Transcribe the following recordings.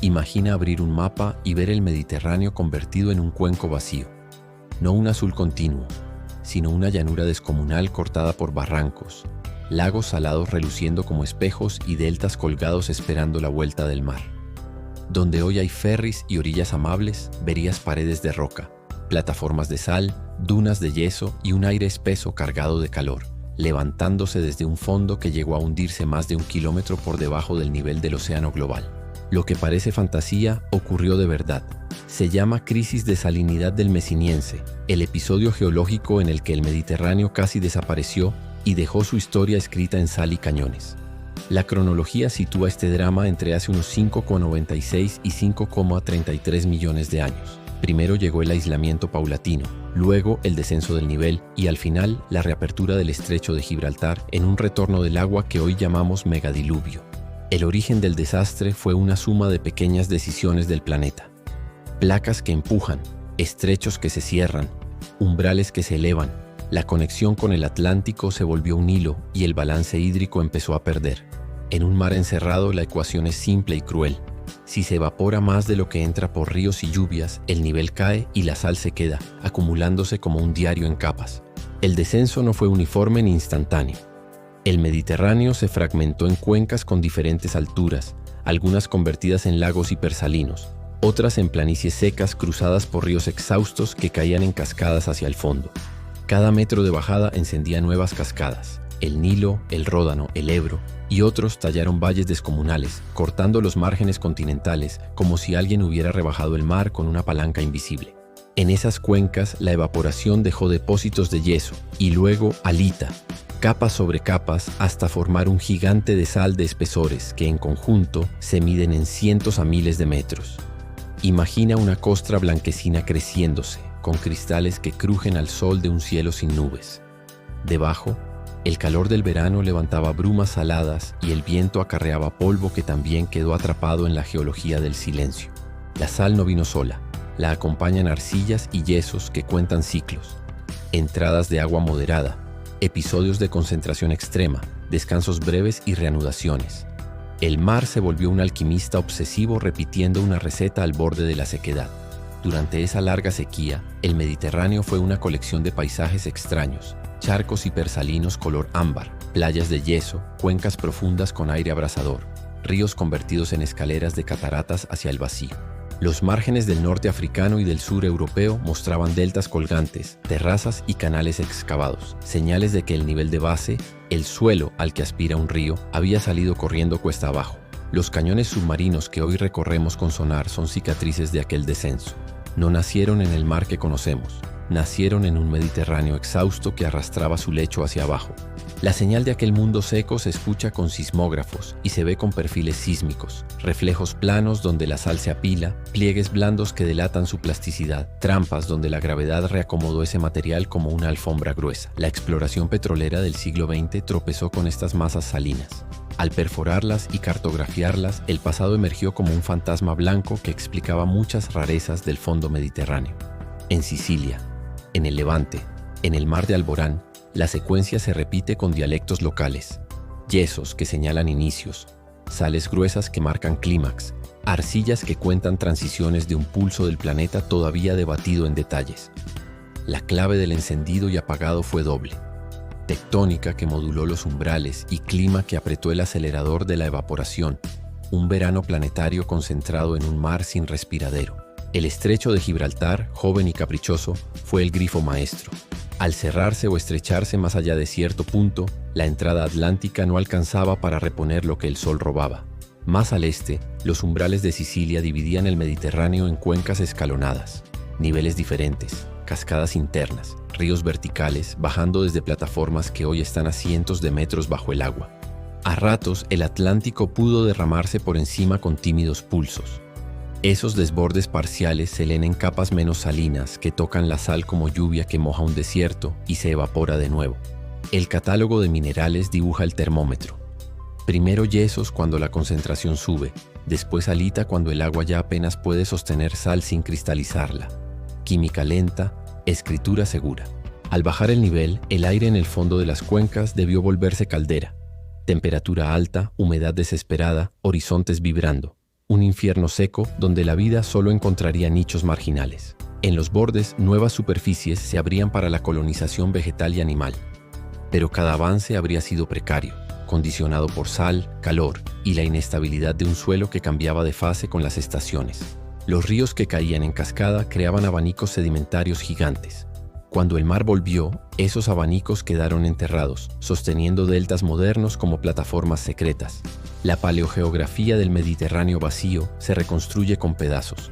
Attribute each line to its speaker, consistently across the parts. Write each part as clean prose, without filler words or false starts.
Speaker 1: Imagina abrir un mapa y ver el Mediterráneo convertido en un cuenco vacío. No un azul continuo, sino una llanura descomunal cortada por barrancos, lagos salados reluciendo como espejos y deltas colgados esperando la vuelta del mar. Donde hoy hay ferries y orillas amables, verías paredes de roca, plataformas de sal, dunas de yeso y un aire espeso cargado de calor, levantándose desde un fondo que llegó a hundirse más de 1 kilómetro por debajo del nivel del océano global. Lo que parece fantasía ocurrió de verdad. Se llama crisis de salinidad del Mesiniense, el episodio geológico en el que el Mediterráneo casi desapareció y dejó su historia escrita en sal y cañones. La cronología sitúa este drama entre hace unos 5,96 y 5,33 millones de años. Primero llegó el aislamiento paulatino, luego el descenso del nivel y al final la reapertura del estrecho de Gibraltar en un retorno del agua que hoy llamamos megadiluvio. El origen del desastre fue una suma de pequeñas decisiones del planeta. Placas que empujan, estrechos que se cierran, umbrales que se elevan. La conexión con el Atlántico se volvió un hilo y el balance hídrico empezó a perder. En un mar encerrado la ecuación es simple y cruel. Si se evapora más de lo que entra por ríos y lluvias, el nivel cae y la sal se queda, acumulándose como un diario en capas. El descenso no fue uniforme ni instantáneo. El Mediterráneo se fragmentó en cuencas con diferentes alturas, algunas convertidas en lagos hipersalinos, otras en planicies secas cruzadas por ríos exhaustos que caían en cascadas hacia el fondo. Cada metro de bajada encendía nuevas cascadas. El Nilo, el Ródano, el Ebro y otros tallaron valles descomunales, cortando los márgenes continentales como si alguien hubiera rebajado el mar con una palanca invisible. En esas cuencas la evaporación dejó depósitos de yeso y luego alita, capas sobre capas hasta formar un gigante de sal de espesores que en conjunto se miden en cientos a miles de metros. Imagina una costra blanquecina creciéndose, con cristales que crujen al sol de un cielo sin nubes. Debajo, el calor del verano levantaba brumas saladas y el viento acarreaba polvo que también quedó atrapado en la geología del silencio. La sal no vino sola, la acompañan arcillas y yesos que cuentan ciclos, entradas de agua moderada, episodios de concentración extrema, descansos breves y reanudaciones. El mar se volvió un alquimista obsesivo repitiendo una receta al borde de la sequedad. Durante esa larga sequía, el Mediterráneo fue una colección de paisajes extraños, charcos hipersalinos color ámbar, playas de yeso, cuencas profundas con aire abrasador, ríos convertidos en escaleras de cataratas hacia el vacío. Los márgenes del norte africano y del sur europeo mostraban deltas colgantes, terrazas y canales excavados, señales de que el nivel de base, el suelo al que aspira un río, había salido corriendo cuesta abajo. Los cañones submarinos que hoy recorremos con sonar son cicatrices de aquel descenso. No nacieron en el mar que conocemos, nacieron en un Mediterráneo exhausto que arrastraba su lecho hacia abajo. La señal de aquel mundo seco se escucha con sismógrafos y se ve con perfiles sísmicos, reflejos planos donde la sal se apila, pliegues blandos que delatan su plasticidad, trampas donde la gravedad reacomodó ese material como una alfombra gruesa. La exploración petrolera del siglo XX tropezó con estas masas salinas. Al perforarlas y cartografiarlas, el pasado emergió como un fantasma blanco que explicaba muchas rarezas del fondo mediterráneo. En Sicilia, en el Levante, en el mar de Alborán, la secuencia se repite con dialectos locales, yesos que señalan inicios, sales gruesas que marcan clímax, arcillas que cuentan transiciones de un pulso del planeta todavía debatido en detalles. La clave del encendido y apagado fue doble: tectónica que moduló los umbrales y clima que apretó el acelerador de la evaporación, un verano planetario concentrado en un mar sin respiradero. El estrecho de Gibraltar, joven y caprichoso, fue el grifo maestro. Al cerrarse o estrecharse más allá de cierto punto, la entrada atlántica no alcanzaba para reponer lo que el sol robaba. Más al este, los umbrales de Sicilia dividían el Mediterráneo en cuencas escalonadas, niveles diferentes, cascadas internas, ríos verticales bajando desde plataformas que hoy están a cientos de metros bajo el agua. A ratos, el Atlántico pudo derramarse por encima con tímidos pulsos. Esos desbordes parciales se leen en capas menos salinas que tocan la sal como lluvia que moja un desierto y se evapora de nuevo. El catálogo de minerales dibuja el termómetro. Primero yesos cuando la concentración sube, después alita cuando el agua ya apenas puede sostener sal sin cristalizarla. Química lenta, escritura segura. Al bajar el nivel, el aire en el fondo de las cuencas debió volverse caldera. Temperatura alta, humedad desesperada, horizontes vibrando. un infierno seco donde la vida solo encontraría nichos marginales. En los bordes, nuevas superficies se abrían para la colonización vegetal y animal. Pero cada avance habría sido precario, condicionado por sal, calor y la inestabilidad de un suelo que cambiaba de fase con las estaciones. Los ríos que caían en cascada creaban abanicos sedimentarios gigantes. Cuando el mar volvió, esos abanicos quedaron enterrados, sosteniendo deltas modernos como plataformas secretas. La paleogeografía del Mediterráneo vacío se reconstruye con pedazos.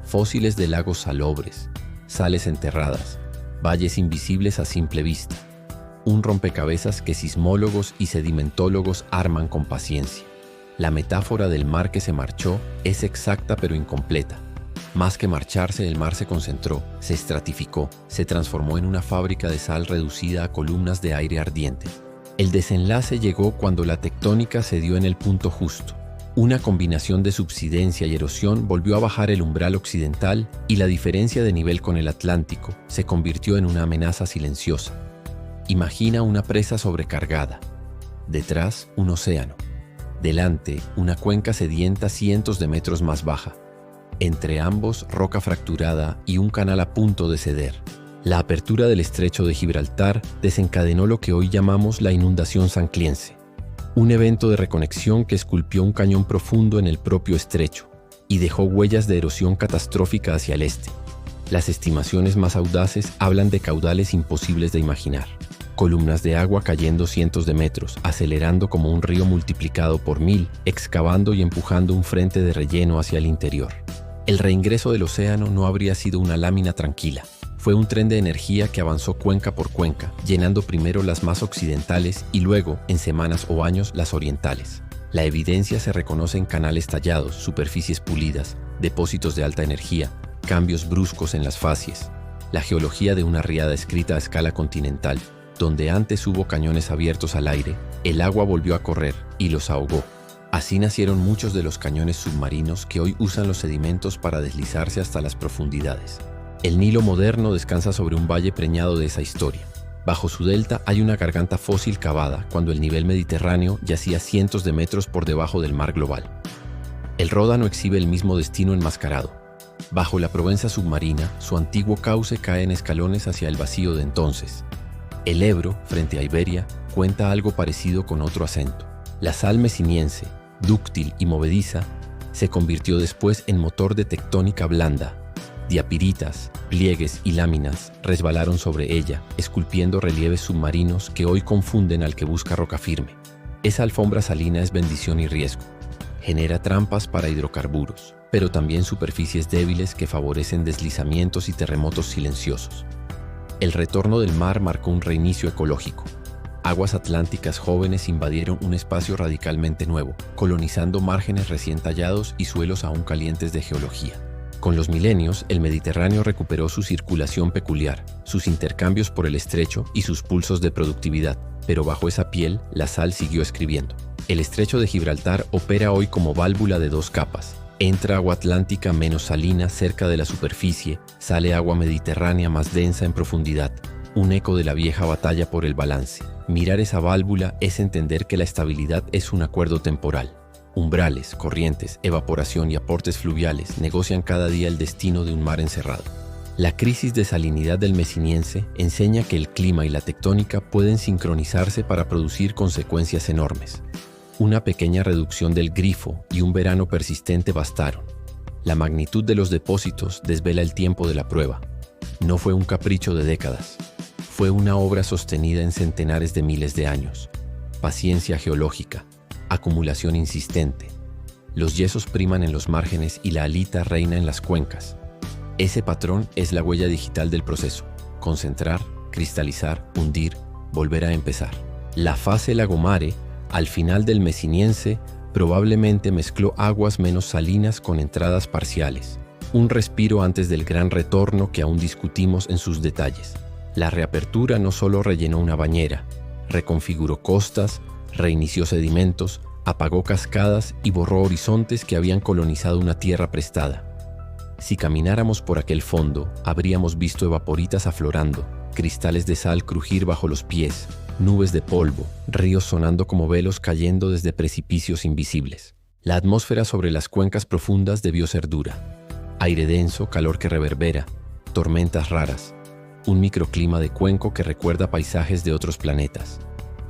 Speaker 1: Fósiles de lagos salobres, sales enterradas, valles invisibles a simple vista. Un rompecabezas que sismólogos y sedimentólogos arman con paciencia. La metáfora del mar que se marchó es exacta pero incompleta. Más que marcharse, el mar se concentró, se estratificó, se transformó en una fábrica de sal reducida a columnas de aire ardiente. El desenlace llegó cuando la tectónica se dio en el punto justo. Una combinación de subsidencia y erosión volvió a bajar el umbral occidental y la diferencia de nivel con el Atlántico se convirtió en una amenaza silenciosa. Imagina una presa sobrecargada. Detrás, un océano. Delante, una cuenca sedienta cientos de metros más baja. Entre ambos, roca fracturada y un canal a punto de ceder. La apertura del estrecho de Gibraltar desencadenó lo que hoy llamamos la inundación sancliense, un evento de reconexión que esculpió un cañón profundo en el propio estrecho y dejó huellas de erosión catastrófica hacia el este. Las estimaciones más audaces hablan de caudales imposibles de imaginar. Columnas de agua cayendo cientos de metros, acelerando como un río multiplicado por 1000, excavando y empujando un frente de relleno hacia el interior. El reingreso del océano no habría sido una lámina tranquila. Fue un tren de energía que avanzó cuenca por cuenca, llenando primero las más occidentales y luego, en semanas o años, las orientales. La evidencia se reconoce en canales tallados, superficies pulidas, depósitos de alta energía, cambios bruscos en las facies. La geología de una riada escrita a escala continental, donde antes hubo cañones abiertos al aire, el agua volvió a correr y los ahogó. Así nacieron muchos de los cañones submarinos que hoy usan los sedimentos para deslizarse hasta las profundidades. El Nilo moderno descansa sobre un valle preñado de esa historia. Bajo su delta hay una garganta fósil cavada cuando el nivel mediterráneo yacía cientos de metros por debajo del mar global. El Ródano exhibe el mismo destino enmascarado. Bajo la Provenza submarina, su antiguo cauce cae en escalones hacia el vacío de entonces. El Ebro, frente a Iberia, cuenta algo parecido con otro acento. La sal mesiniense, dúctil y movediza, se convirtió después en motor de tectónica blanda. Diapiritas, pliegues y láminas resbalaron sobre ella, esculpiendo relieves submarinos que hoy confunden al que busca roca firme. Esa alfombra salina es bendición y riesgo. Genera trampas para hidrocarburos, pero también superficies débiles que favorecen deslizamientos y terremotos silenciosos. El retorno del mar marcó un reinicio ecológico. Aguas atlánticas jóvenes invadieron un espacio radicalmente nuevo, colonizando márgenes recién tallados y suelos aún calientes de geología. Con los milenios, el Mediterráneo recuperó su circulación peculiar, sus intercambios por el estrecho y sus pulsos de productividad, pero bajo esa piel, la sal siguió escribiendo. El estrecho de Gibraltar opera hoy como válvula de dos capas. Entra agua atlántica menos salina cerca de la superficie, sale agua mediterránea más densa en profundidad. Un eco de la vieja batalla por el balance. Mirar esa válvula es entender que la estabilidad es un acuerdo temporal. Umbrales, corrientes, evaporación y aportes fluviales negocian cada día el destino de un mar encerrado. La crisis de salinidad del mesiniense enseña que el clima y la tectónica pueden sincronizarse para producir consecuencias enormes. Una pequeña reducción del grifo y un verano persistente bastaron. La magnitud de los depósitos desvela el tiempo de la prueba. No fue un capricho de décadas. Fue una obra sostenida en centenares de miles de años. Paciencia geológica, acumulación insistente. Los yesos priman en los márgenes y la halita reina en las cuencas. Ese patrón es la huella digital del proceso. Concentrar, cristalizar, hundir, volver a empezar. La fase Lagomare, al final del mesiniense, probablemente mezcló aguas menos salinas con entradas parciales. Un respiro antes del gran retorno que aún discutimos en sus detalles. La reapertura no solo rellenó una bañera, reconfiguró costas, reinició sedimentos, apagó cascadas y borró horizontes que habían colonizado una tierra prestada. Si camináramos por aquel fondo, habríamos visto evaporitas aflorando, cristales de sal crujir bajo los pies, nubes de polvo, ríos sonando como velos cayendo desde precipicios invisibles. La atmósfera sobre las cuencas profundas debió ser dura. Aire denso, calor que reverbera, tormentas raras, un microclima de cuenco que recuerda paisajes de otros planetas.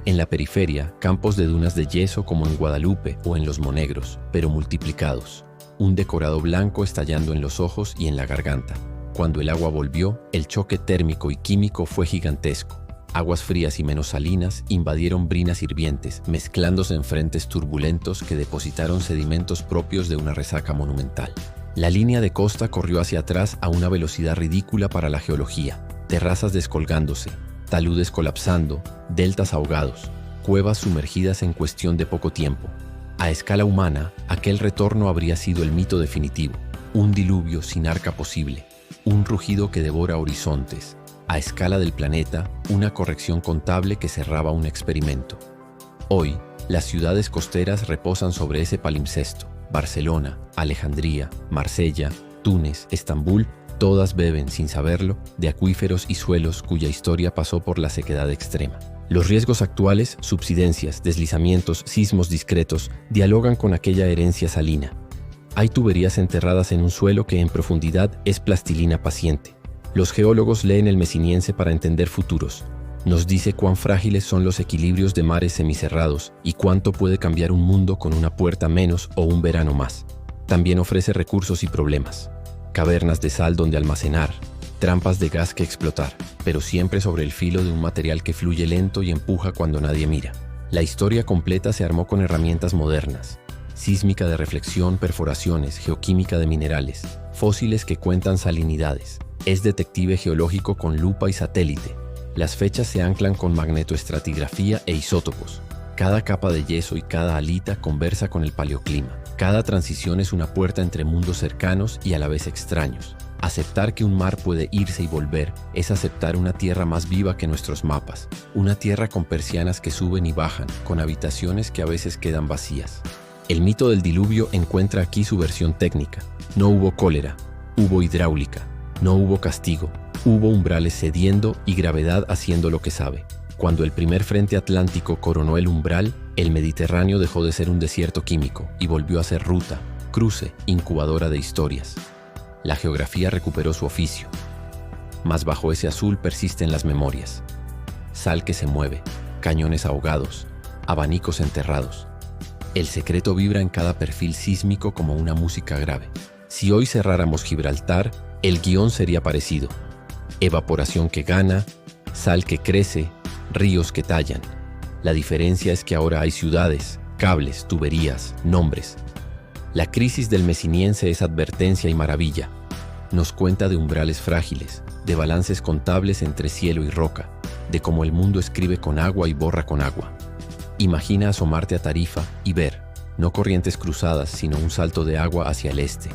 Speaker 1: En la periferia, campos de dunas de yeso como en Guadalupe o en Los Monegros, pero multiplicados. Un decorado blanco estallando en los ojos y en la garganta. Cuando el agua volvió, el choque térmico y químico fue gigantesco. Aguas frías y menos salinas invadieron brinas hirvientes, mezclándose en frentes turbulentos que depositaron sedimentos propios de una resaca monumental. La línea de costa corrió hacia atrás a una velocidad ridícula para la geología. Terrazas descolgándose, taludes colapsando, deltas ahogados, cuevas sumergidas en cuestión de poco tiempo. A escala humana, aquel retorno habría sido el mito definitivo, un diluvio sin arca posible, un rugido que devora horizontes. A escala del planeta, una corrección contable que cerraba un experimento. Hoy, las ciudades costeras reposan sobre ese palimpsesto. Barcelona, Alejandría, Marsella, Túnez, Estambul, todas beben, sin saberlo, de acuíferos y suelos cuya historia pasó por la sequedad extrema. Los riesgos actuales, subsidencias, deslizamientos, sismos discretos, dialogan con aquella herencia salina. Hay tuberías enterradas en un suelo que en profundidad es plastilina paciente. Los geólogos leen el Mesiniense para entender futuros. Nos dice cuán frágiles son los equilibrios de mares semicerrados y cuánto puede cambiar un mundo con una puerta menos o un verano más. También ofrece recursos y problemas. Cavernas de sal donde almacenar, trampas de gas que explotar, pero siempre sobre el filo de un material que fluye lento y empuja cuando nadie mira. La historia completa se armó con herramientas modernas. Sísmica de reflexión, perforaciones, geoquímica de minerales, fósiles que cuentan salinidades. Es detective geológico con lupa y satélite. Las fechas se anclan con magnetoestratigrafía e isótopos. Cada capa de yeso y cada alita conversa con el paleoclima. Cada transición es una puerta entre mundos cercanos y a la vez extraños. Aceptar que un mar puede irse y volver es aceptar una tierra más viva que nuestros mapas. Una tierra con persianas que suben y bajan, con habitaciones que a veces quedan vacías. El mito del diluvio encuentra aquí su versión técnica. No hubo cólera, hubo hidráulica. No hubo castigo, hubo umbrales cediendo y gravedad haciendo lo que sabe. Cuando el primer frente atlántico coronó el umbral, el Mediterráneo dejó de ser un desierto químico y volvió a ser ruta, cruce, incubadora de historias. La geografía recuperó su oficio. Mas bajo ese azul persisten las memorias. Sal que se mueve, cañones ahogados, abanicos enterrados. El secreto vibra en cada perfil sísmico como una música grave. Si hoy cerráramos Gibraltar, el guión sería parecido. Evaporación que gana, sal que crece, ríos que tallan. La diferencia es que ahora hay ciudades, cables, tuberías, nombres. La crisis del Mesiniense es advertencia y maravilla. Nos cuenta de umbrales frágiles, de balances contables entre cielo y roca, de cómo el mundo escribe con agua y borra con agua. Imagina asomarte a Tarifa y ver, no corrientes cruzadas, sino un salto de agua hacia el este.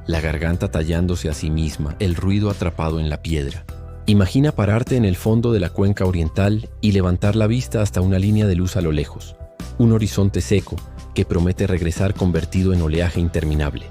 Speaker 1: La garganta tallándose a sí misma, el ruido atrapado en la piedra. Imagina pararte en el fondo de la cuenca oriental y levantar la vista hasta una línea de luz a lo lejos. Un horizonte seco que promete regresar convertido en oleaje interminable.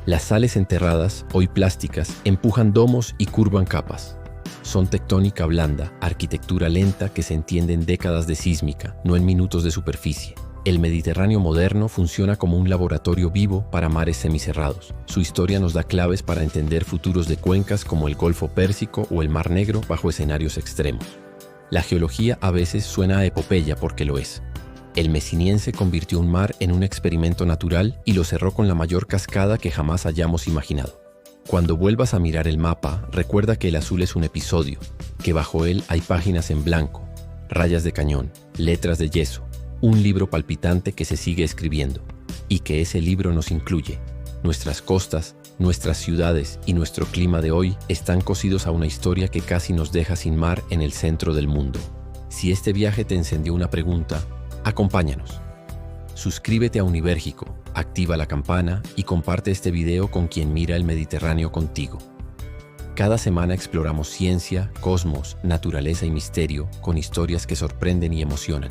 Speaker 1: Las sales enterradas, hoy plásticas, empujan domos y curvan capas. Son tectónica blanda, arquitectura lenta que se entiende en décadas de sísmica, no en minutos de superficie. El Mediterráneo moderno funciona como un laboratorio vivo para mares semicerrados. Su historia nos da claves para entender futuros de cuencas como el Golfo Pérsico o el Mar Negro bajo escenarios extremos. La geología a veces suena a epopeya porque lo es. El Mesiniense convirtió un mar en un experimento natural y lo cerró con la mayor cascada que jamás hayamos imaginado. Cuando vuelvas a mirar el mapa, recuerda que el azul es un episodio, que bajo él hay páginas en blanco, rayas de cañón, letras de yeso, un libro palpitante que se sigue escribiendo, y que ese libro nos incluye. Nuestras costas, nuestras ciudades y nuestro clima de hoy están cosidos a una historia que casi nos deja sin mar en el centro del mundo. Si este viaje te encendió una pregunta, acompáñanos. Suscríbete a Univérgico, activa la campana y comparte este video con quien mira el Mediterráneo contigo. Cada semana exploramos ciencia, cosmos, naturaleza y misterio con historias que sorprenden y emocionan.